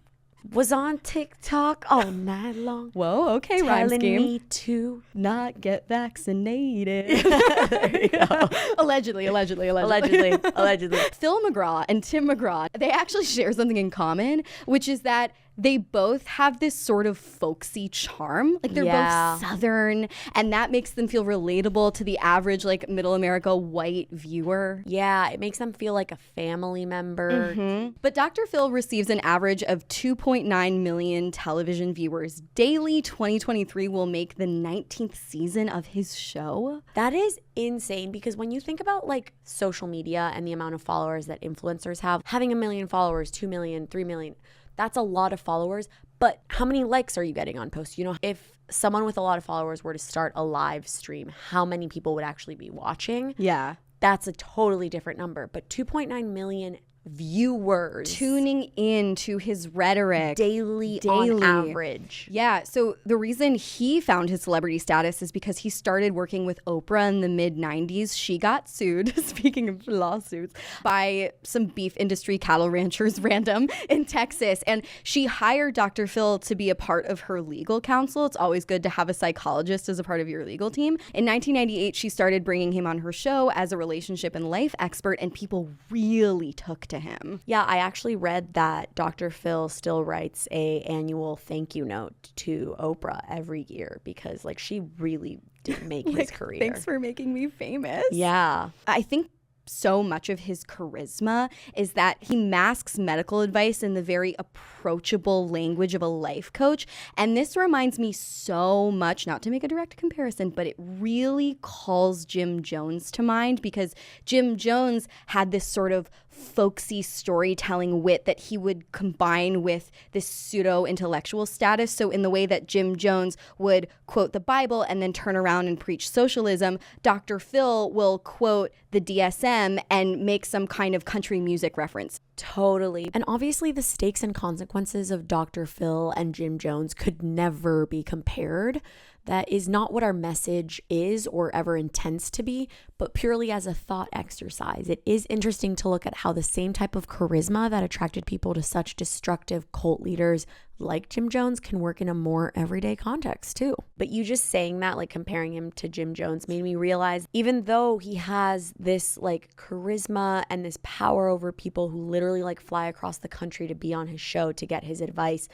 was on TikTok all night long. Whoa, okay, rhyme telling scheme. me to not get vaccinated. There you go. Allegedly. Allegedly. Phil McGraw and Tim McGraw, they actually share something in common, which is that they both have this sort of folksy charm. Like they're both Southern, and that makes them feel relatable to the average like middle America white viewer. Yeah, it makes them feel like a family member. Mm-hmm. But Dr. Phil receives an average of 2.9 million television viewers daily. 2023 will make the 19th season of his show. That is insane, because when you think about like social media and the amount of followers that influencers have, having 1 million followers, 2 million, 3 million, that's a lot of followers. But how many likes are you getting on posts? If someone with a lot of followers were to start a live stream, how many people would actually be watching? Yeah. That's a totally different number. But 2.9 million viewers tuning in to his rhetoric daily on average. Yeah, so the reason he found his celebrity status is because he started working with Oprah in the mid-90s. She got sued, speaking of lawsuits, by some beef industry cattle ranchers random in Texas, and she hired Dr. Phil to be a part of her legal counsel. It's always good to have a psychologist as a part of your legal team. In 1998, she started bringing him on her show as a relationship and life expert, and people really took to him. Yeah, I actually read that Dr. Phil still writes a annual thank you note to Oprah every year, because like she really did make his career. Thanks for making me famous. Yeah. I think so much of his charisma is that he masks medical advice in the very approachable language of a life coach. And this reminds me so much, not to make a direct comparison, but it really calls Jim Jones to mind, because Jim Jones had this sort of folksy storytelling wit that he would combine with this pseudo-intellectual status. So in the way that Jim Jones would quote the Bible and then turn around and preach socialism, Dr. Phil will quote the DSM and make some kind of country music reference. Totally. And obviously the stakes and consequences of Dr. Phil and Jim Jones could never be compared. That is not what our message is or ever intends to be, but purely as a thought exercise. It is interesting to look at how the same type of charisma that attracted people to such destructive cult leaders like Jim Jones can work in a more everyday context too. But you just saying that, like comparing him to Jim Jones, made me realize even though he has this like charisma and this power over people who literally like fly across the country to be on his show to get his advice,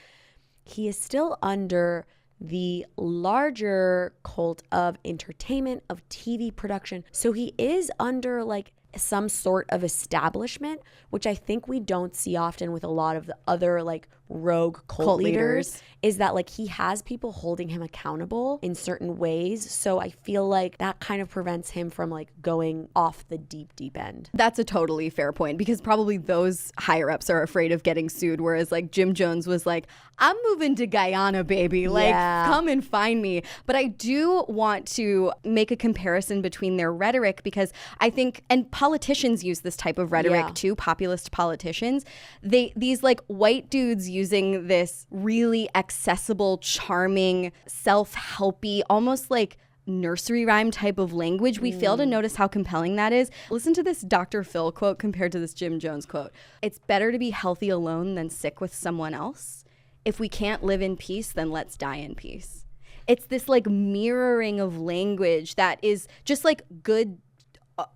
he is still under the larger cult of entertainment, of TV production. So he is under like some sort of establishment, which I think we don't see often with a lot of the other like rogue cult leaders, is that like he has people holding him accountable in certain ways. So I feel like that kind of prevents him from like going off the deep end. That's a totally fair point, because probably those higher ups are afraid of getting sued, whereas like Jim Jones was like, I'm moving to Guyana, baby. Like, come and find me. But I do want to make a comparison between their rhetoric, because I think, and politicians use this type of rhetoric too, populist politicians. These like white dudes using this really accessible, charming, self-helpy, almost like nursery rhyme type of language. We fail to notice how compelling that is. Listen to this Dr. Phil quote compared to this Jim Jones quote. It's better to be healthy alone than sick with someone else. If we can't live in peace, then let's die in peace. It's this like mirroring of language that is just like good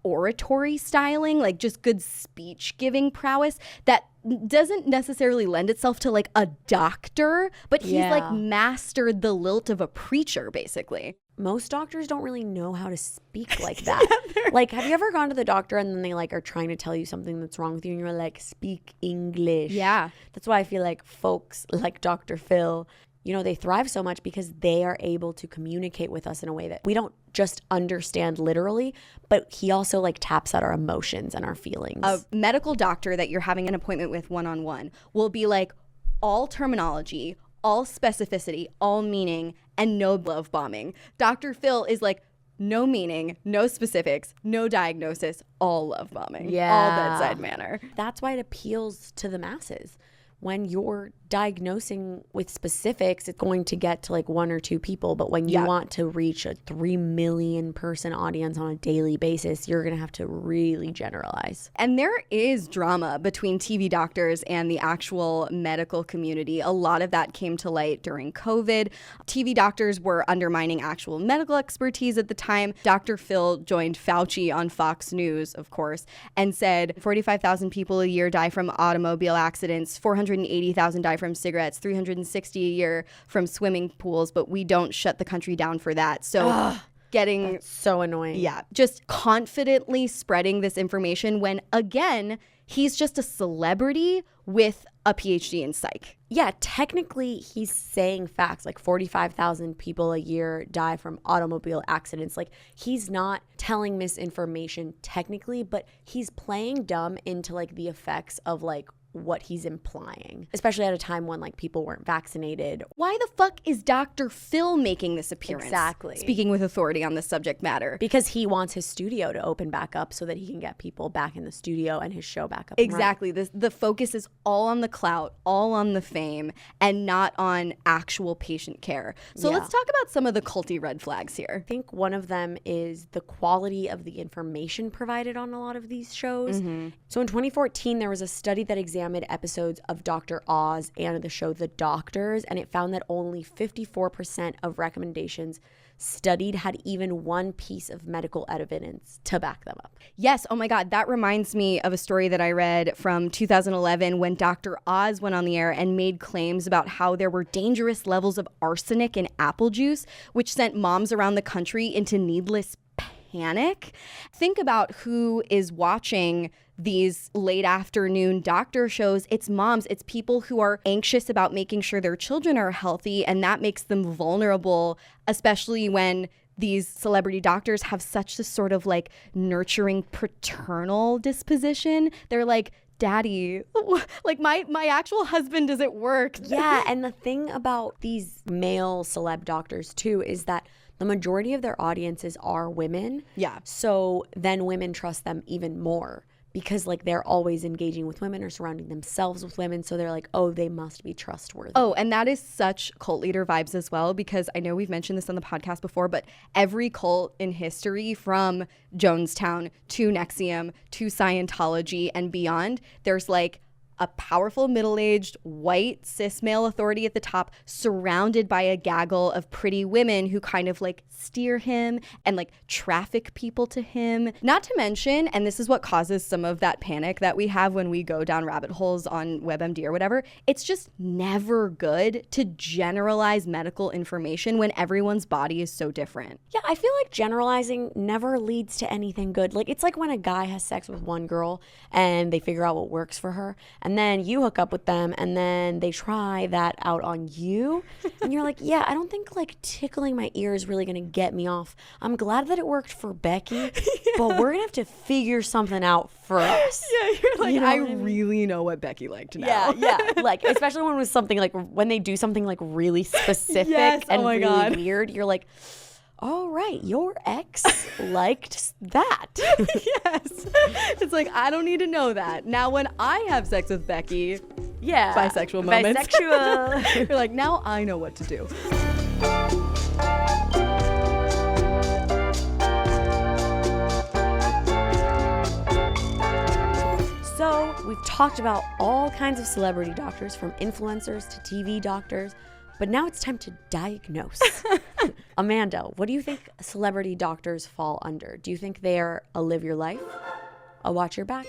oratory styling, like just good speech giving prowess that doesn't necessarily lend itself to like a doctor, but he's like mastered the lilt of a preacher, basically. Most doctors don't really know how to speak like that. Like, have you ever gone to the doctor and then they like are trying to tell you something that's wrong with you and you're like, speak English? Yeah. That's why I feel like folks like Dr. Phil, you know, they thrive so much because they are able to communicate with us in a way that we don't just understand literally, but he also like taps at our emotions and our feelings. A medical doctor that you're having an appointment with one-on-one will be like all terminology, all specificity, all meaning, and no love bombing. Dr. Phil is like no meaning, no specifics, no diagnosis, all love bombing, all bedside manner. That's why it appeals to the masses. When you're diagnosing with specifics, it's going to get to like 1 or 2 people. But when you want to reach a 3 million person audience on a daily basis, you're going to have to really generalize. And there is drama between TV doctors and the actual medical community. A lot of that came to light during COVID. TV doctors were undermining actual medical expertise at the time. Dr. Phil joined Fauci on Fox News, of course, and said 45,000 people a year die from automobile accidents, 480,000 die from cigarettes, 360 a year from swimming pools, but we don't shut the country down for that. So getting so annoying. Yeah, just confidently spreading this information when, again, he's just a celebrity with a PhD in psych. Yeah, technically he's saying facts, like 45,000 people a year die from automobile accidents. Like, he's not telling misinformation technically, but he's playing dumb into like the effects of like what he's implying, especially at a time when like people weren't vaccinated. Why the fuck is Dr. Phil making this appearance? Exactly. Speaking with authority on this subject matter. Because he wants his studio to open back up so that he can get people back in the studio and his show back up. Exactly. The focus is all on the clout, all on the fame, and not on actual patient care. So let's talk about some of the culty red flags here. I think one of them is the quality of the information provided on a lot of these shows. So in 2014, there was a study that examined episodes of Dr. Oz and the show The Doctors, and it found that only 54% of recommendations studied had even one piece of medical evidence to back them up. Yes. Oh my God. That reminds me of a story that I read from 2011 when Dr. Oz went on the air and made claims about how there were dangerous levels of arsenic in apple juice, which sent moms around the country into needless panic. Think about who is watching these late afternoon doctor shows. It's moms. It's people who are anxious about making sure their children are healthy, and that makes them vulnerable, especially when these celebrity doctors have such a sort of like nurturing paternal disposition. They're like, Daddy, like my actual husband doesn't work. Yeah, and the thing about these male celeb doctors too is that the majority of their audiences are women. Yeah. So then women trust them even more because like they're always engaging with women or surrounding themselves with women. So they're like, oh, they must be trustworthy. Oh, and that is such cult leader vibes as well, because I know we've mentioned this on the podcast before, but every cult in history from Jonestown to NXIVM to Scientology and beyond, there's like a powerful middle-aged white cis male authority at the top surrounded by a gaggle of pretty women who kind of like steer him and like traffic people to him. Not to mention, and this is what causes some of that panic that we have when we go down rabbit holes on WebMD or whatever, it's just never good to generalize medical information when everyone's body is so different. Yeah, I feel like generalizing never leads to anything good. Like, it's like when a guy has sex with one girl and they figure out what works for her, and then you hook up with them and then they try that out on you and you're like, yeah, I don't think like tickling my ear is really gonna get me off. I'm glad that it worked for Becky, but we're gonna have to figure something out for us. Yeah, you're like, You know I what I mean? really know what Becky liked now. Yeah. Like, especially when it was something like when they do something like really specific Yes, oh and my really God. weird, you're like, all right, your ex liked that. Yes. It's like, I don't need to know that. Now, when I have sex with Becky, Yeah. bisexual moments. Bisexual. You're like, now I know what to do. So we've talked about all kinds of celebrity doctors, from influencers to TV doctors, but now it's time to diagnose. Amanda, what do you think celebrity doctors fall under? Do you think they're a live your life, a watch your back,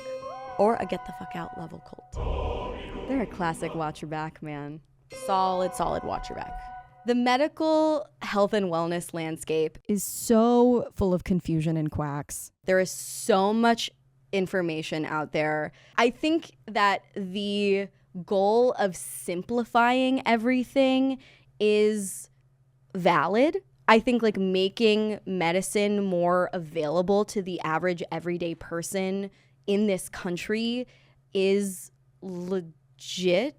or a get the fuck out level cult? They're a classic watch your back, man. Solid watch your back. The medical health and wellness landscape is so full of confusion and quacks. There is so much information out there. I think that the goal of simplifying everything is valid. I think like making medicine more available to the average everyday person in this country is legit.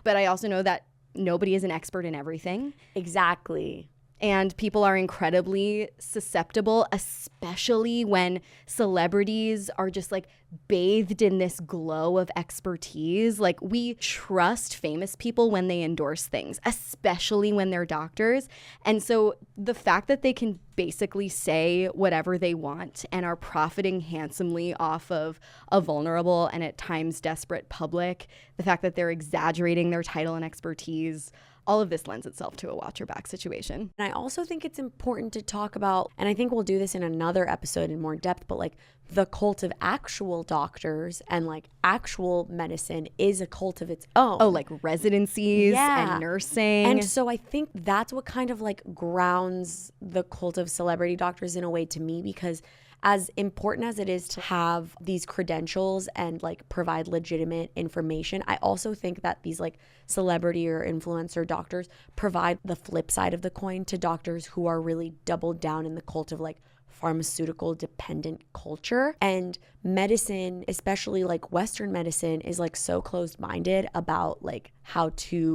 But I also know that nobody is an expert in everything. Exactly. And people are incredibly susceptible, especially when celebrities are just like bathed in this glow of expertise. Like we trust famous people when they endorse things, especially when they're doctors. And so the fact that they can basically say whatever they want and are profiting handsomely off of a vulnerable and at times desperate public, the fact that they're exaggerating their title and expertise, all of this lends itself to a watch your back situation. And I also think it's important to talk about, and I think we'll do this in another episode in more depth, but like the cult of actual doctors and like actual medicine is a cult of its own. Oh, like residencies and nursing. And so I think that's what kind of like grounds the cult of celebrity doctors in a way to me, because as important as it is to have these credentials and like provide legitimate information, I also think that these like celebrity or influencer doctors provide the flip side of the coin to doctors who are really doubled down in the cult of like pharmaceutical dependent culture. And medicine, especially like Western medicine, is like so closed-minded about like how to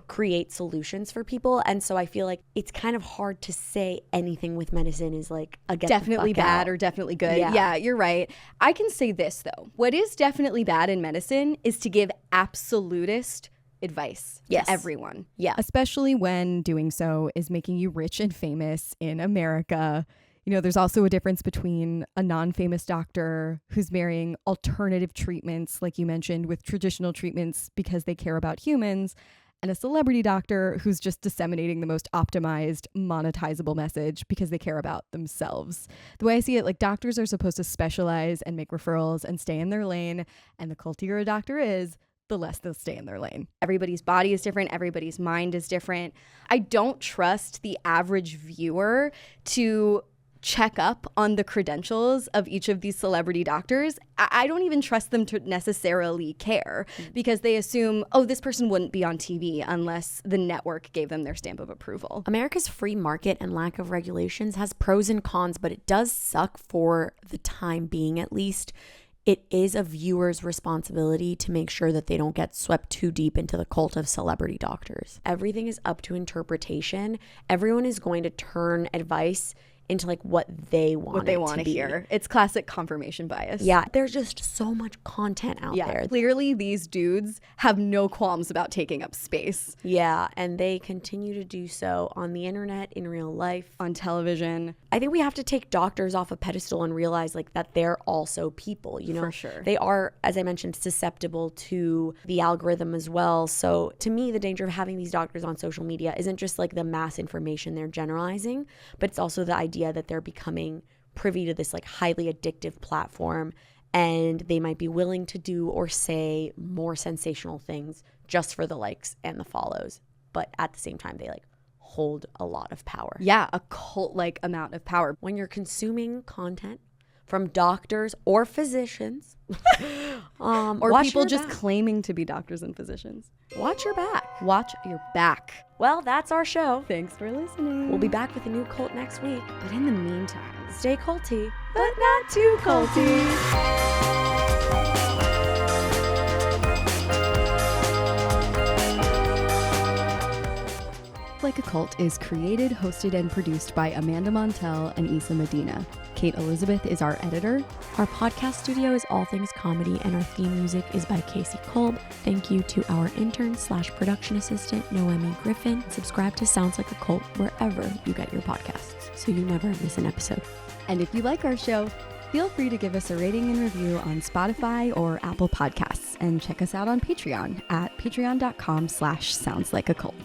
create solutions for people. And so I feel like it's kind of hard to say anything with medicine is like a get definitely the fuck bad out. or definitely good. Yeah, you're right. I can say this though. What is definitely bad in medicine is to give absolutist advice to everyone. Yeah. Especially when doing so is making you rich and famous in America. You know, there's also a difference between a non-famous doctor who's marrying alternative treatments, like you mentioned, with traditional treatments because they care about humans, and a celebrity doctor who's just disseminating the most optimized, monetizable message because they care about themselves. The way I see it, like doctors are supposed to specialize and make referrals and stay in their lane, and the cultier a doctor is, the less they'll stay in their lane. Everybody's body is different. Everybody's mind is different. I don't trust the average viewer to check up on the credentials of each of these celebrity doctors. I don't even trust them to necessarily care because they assume, oh, this person wouldn't be on TV unless the network gave them their stamp of approval. America's free market and lack of regulations has pros and cons, but it does suck for the time being, at least. It is a viewer's responsibility to make sure that they don't get swept too deep into the cult of celebrity doctors. Everything is up to interpretation. Everyone is going to turn advice into like what they want to hear. It's classic confirmation bias. Yeah, there's just so much content out there. Clearly these dudes have no qualms about taking up space. Yeah, and they continue to do so on the internet, in real life, on television. I think we have to take doctors off a pedestal and realize like that they're also people, you know? For sure. They are, as I mentioned, susceptible to the algorithm as well. So to me, the danger of having these doctors on social media isn't just like the mass information they're generalizing, but it's also the idea that they're becoming privy to this like highly addictive platform, and they might be willing to do or say more sensational things just for the likes and the follows. But at the same time, they like hold a lot of power. Yeah, a cult-like amount of power. When you're consuming content from doctors or physicians, or people just claiming to be doctors and physicians, watch your back. Watch your back. Well, that's our show. Thanks for listening. We'll be back with a new cult next week. But in the meantime, stay culty, but not too culty. Like a Cult is created, hosted, and produced by Amanda Montel and Issa Medina. Kate Elizabeth is our editor. Our podcast studio is All Things Comedy, and our theme music is by Scaachi Koul. Thank you to our intern/production assistant, Noemi Griffin. Subscribe to Sounds Like a Cult wherever you get your podcasts, so you never miss an episode. And if you like our show, feel free to give us a rating and review on Spotify or Apple Podcasts, and check us out on Patreon at patreon.com/soundslikeacult.